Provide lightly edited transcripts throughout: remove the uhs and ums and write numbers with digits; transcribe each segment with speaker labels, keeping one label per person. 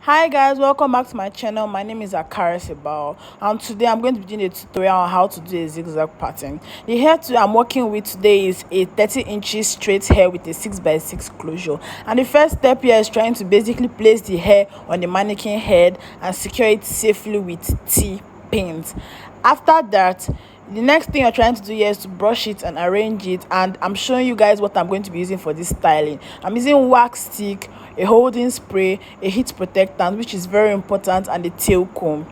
Speaker 1: Hi guys, welcome back to my channel. My name is Akara Sebao, and today I'm going to be doing a tutorial on how to do a zigzag pattern. The hair I'm working with today is a 30 inches straight hair with a 6x6 closure, and the first step here is trying to basically place the hair on the mannequin head and secure it safely with T-pins. After that, the next thing you're trying to do here is to brush it and arrange it, and I'm showing you guys what I'm going to be using for this styling. I'm using wax stick, a holding spray, a heat protectant, which is very important, and a tail comb.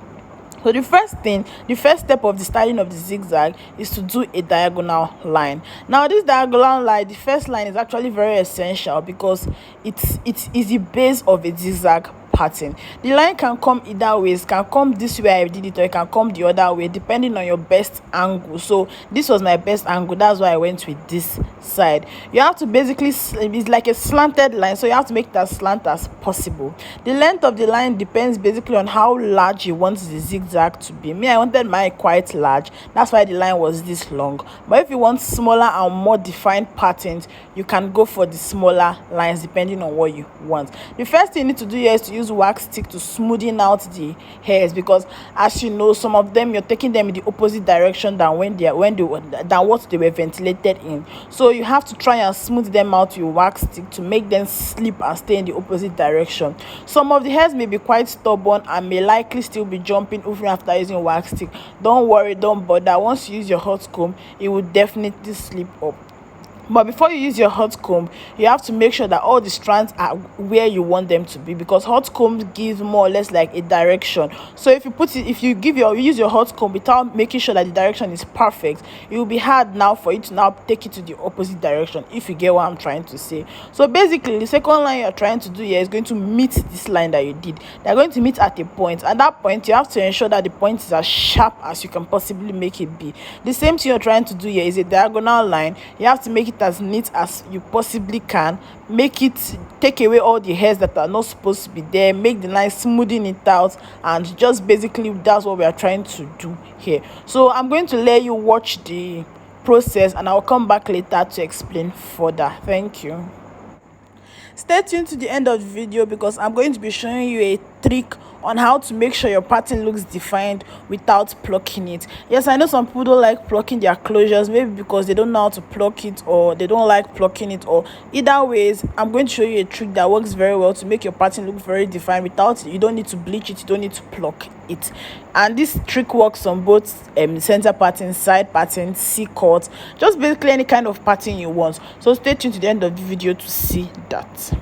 Speaker 1: So the first step of the styling of the zigzag is to do a diagonal line. Now this diagonal line, the first line, is actually very essential because it is the base of a zigzag pattern. The line can come either ways, can come this way I did it, or it can come the other way depending on your best angle. So this was my best angle, that's why I went with this side. You have to basically, it's like a slanted line, so you have to make it as slant as possible. The length of the line depends basically on how large you want the zigzag to be. Me, I wanted mine quite large, that's why the line was this long. But if you want smaller and more defined patterns, you can go for the smaller lines depending on what you want. The first thing you need to do here is to use wax stick to smoothen out the hairs, because as you know, some of them you're taking them in the opposite direction than what they were ventilated in. So you have to try and smooth them out with wax stick to make them slip and stay in the opposite direction. Some of the hairs may be quite stubborn and may likely still be jumping even after using wax stick. Don't worry, don't bother. Once you use your hot comb, it will definitely slip up. But before you use your hot comb, you have to make sure that all the strands are where you want them to be, because hot combs give more or less like a direction. So if you use your hot comb without making sure that the direction is perfect, it will be hard now for you to now take it to the opposite direction, if you get what I'm trying to say. So basically, the second line you're trying to do here is going to meet this line that you did. They're going to meet at a point. At that point, you have to ensure that the point is as sharp as you can possibly make it be. The same thing you're trying to do here is a diagonal line. You have to make it as neat as you possibly can. Take away all the hairs that are not supposed to be there, make the line, smoothing it out, and just basically that's what we are trying to do here. So I'm going to let you watch the process and I'll come back later to explain further. Thank you. Stay tuned to the end of the video because I'm going to be showing you a trick on how to make sure your pattern looks defined without plucking it. Yes, I know some people don't like plucking their closures, maybe because they don't know how to pluck it, or they don't like plucking it, or either ways. I'm going to show you a trick that works very well to make your pattern look very defined without, you don't need to bleach it, you don't need to pluck it. And this trick works on both center pattern, side pattern, C-cut, just basically any kind of pattern you want. So stay tuned to the end of the video to see that.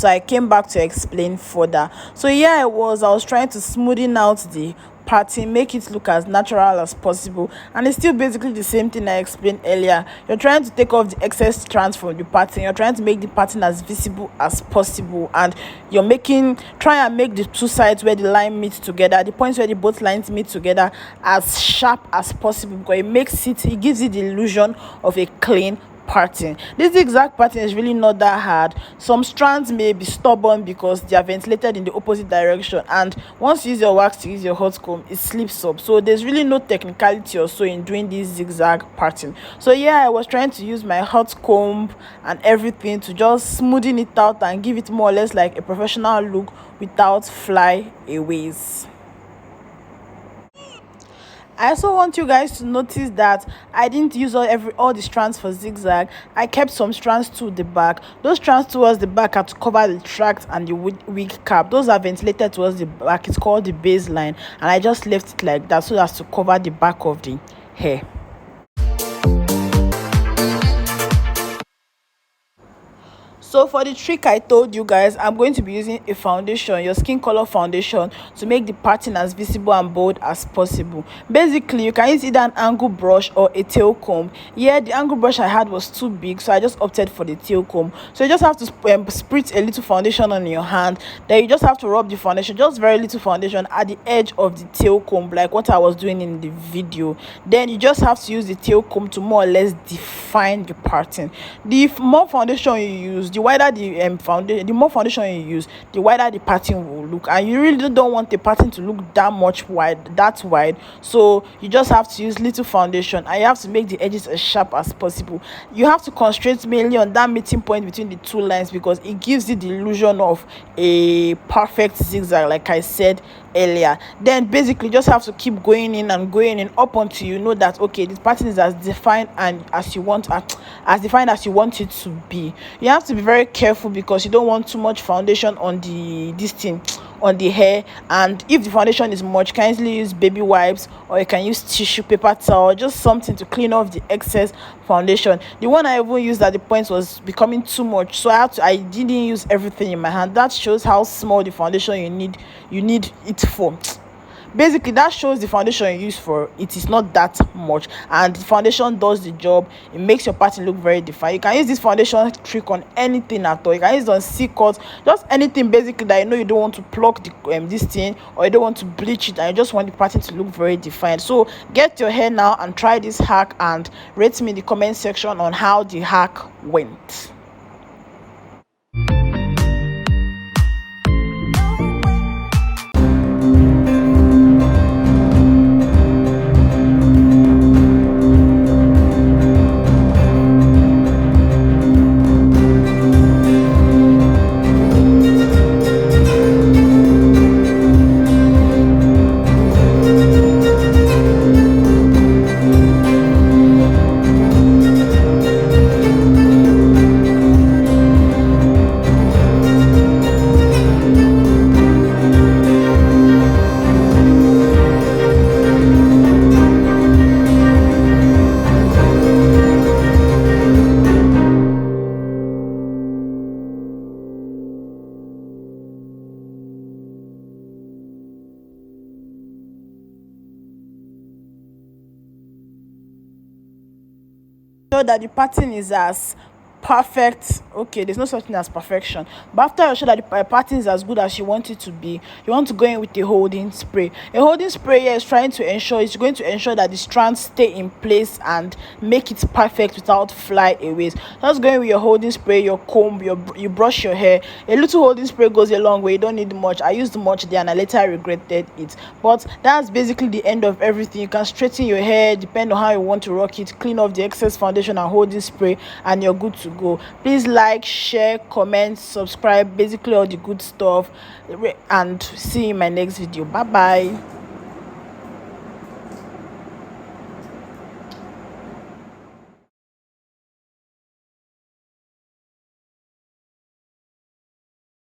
Speaker 1: So I came back to explain further. So here I was trying to smoothen out the parting, make it look as natural as possible. And it's still basically the same thing I explained earlier. You're trying to take off the excess strands from the pattern, you're trying to make the pattern as visible as possible, and you're making try and make the two sides where the line meets together, the points where the both lines meet together, as sharp as possible, because it gives it the illusion of a clean pattern. This zigzag pattern is really not that hard. Some strands may be stubborn because they are ventilated in the opposite direction, and once you use your wax to use your hot comb, it slips up. So there's really no technicality or so in doing this zigzag pattern. So yeah, I was trying to use my hot comb and everything to just smoothen it out and give it more or less like a professional look without flyaways. I also want you guys to notice that I didn't use all the strands for zigzag. I kept some strands to the back. Those strands towards the back are to cover the tract and the wig cap. Those are ventilated towards the back. It's called the baseline, and I just left it like that so as to cover the back of the hair. So for the trick I told you guys, I'm going to be using a foundation, your skin color foundation, to make the pattern as visible and bold as possible. Basically, you can use either an angle brush or a tail comb. Yeah, the angle brush I had was too big, so I just opted for the tail comb. So you just have to spritz a little foundation on your hand. Then you just have to rub the foundation, just very little foundation, at the edge of the tail comb, like what I was doing in the video. Then you just have to use the tail comb to more or less define the pattern. The more foundation you use, the wider the foundation, the more foundation you use, the wider the pattern will look, and you really don't want the pattern to look that wide. So you just have to use little foundation, and you have to make the edges as sharp as possible. You have to concentrate mainly on that meeting point between the two lines, because it gives you the illusion of a perfect zigzag, like I said earlier. Then basically just have to keep going in and going in up until you know that okay, this pattern is as defined and as defined as you want it to be. You have to be very careful because you don't want too much foundation on on the hair, and if the foundation is much, you can easily use baby wipes, or you can use tissue paper towel, or just something to clean off the excess foundation. The one I even used at the point was becoming too much, so I didn't use everything in my hand. That shows how small the foundation you need it for. Basically, that shows the foundation you use for it is not that much, and the foundation does the job. It makes your pattern look very defined. You can use this foundation trick on anything at all. You can use it on C-cut, just anything basically that you know you don't want to pluck this thing, or you don't want to bleach it, and you just want the pattern to look very defined. So get your hair now and try this hack, and rate me in the comment section on how the hack went. So that the pattern is as perfect. Okay, there's no such thing as perfection, but after you show that the pattern is as good as you want it to be, you want to go in with a holding spray. A holding spray here is going to ensure that the strands stay in place and make it perfect without flyaways. Just going with your holding spray, your comb, you brush your hair. A little holding spray goes a long way. You don't need much. I used much there and I later regretted it, but that's basically the end of everything. You can straighten your hair, depend on how you want to rock it, clean off the excess foundation and holding spray, and you're good to go. Please like, share, comment, subscribe, basically all the good stuff, and see you in my next video. Bye bye.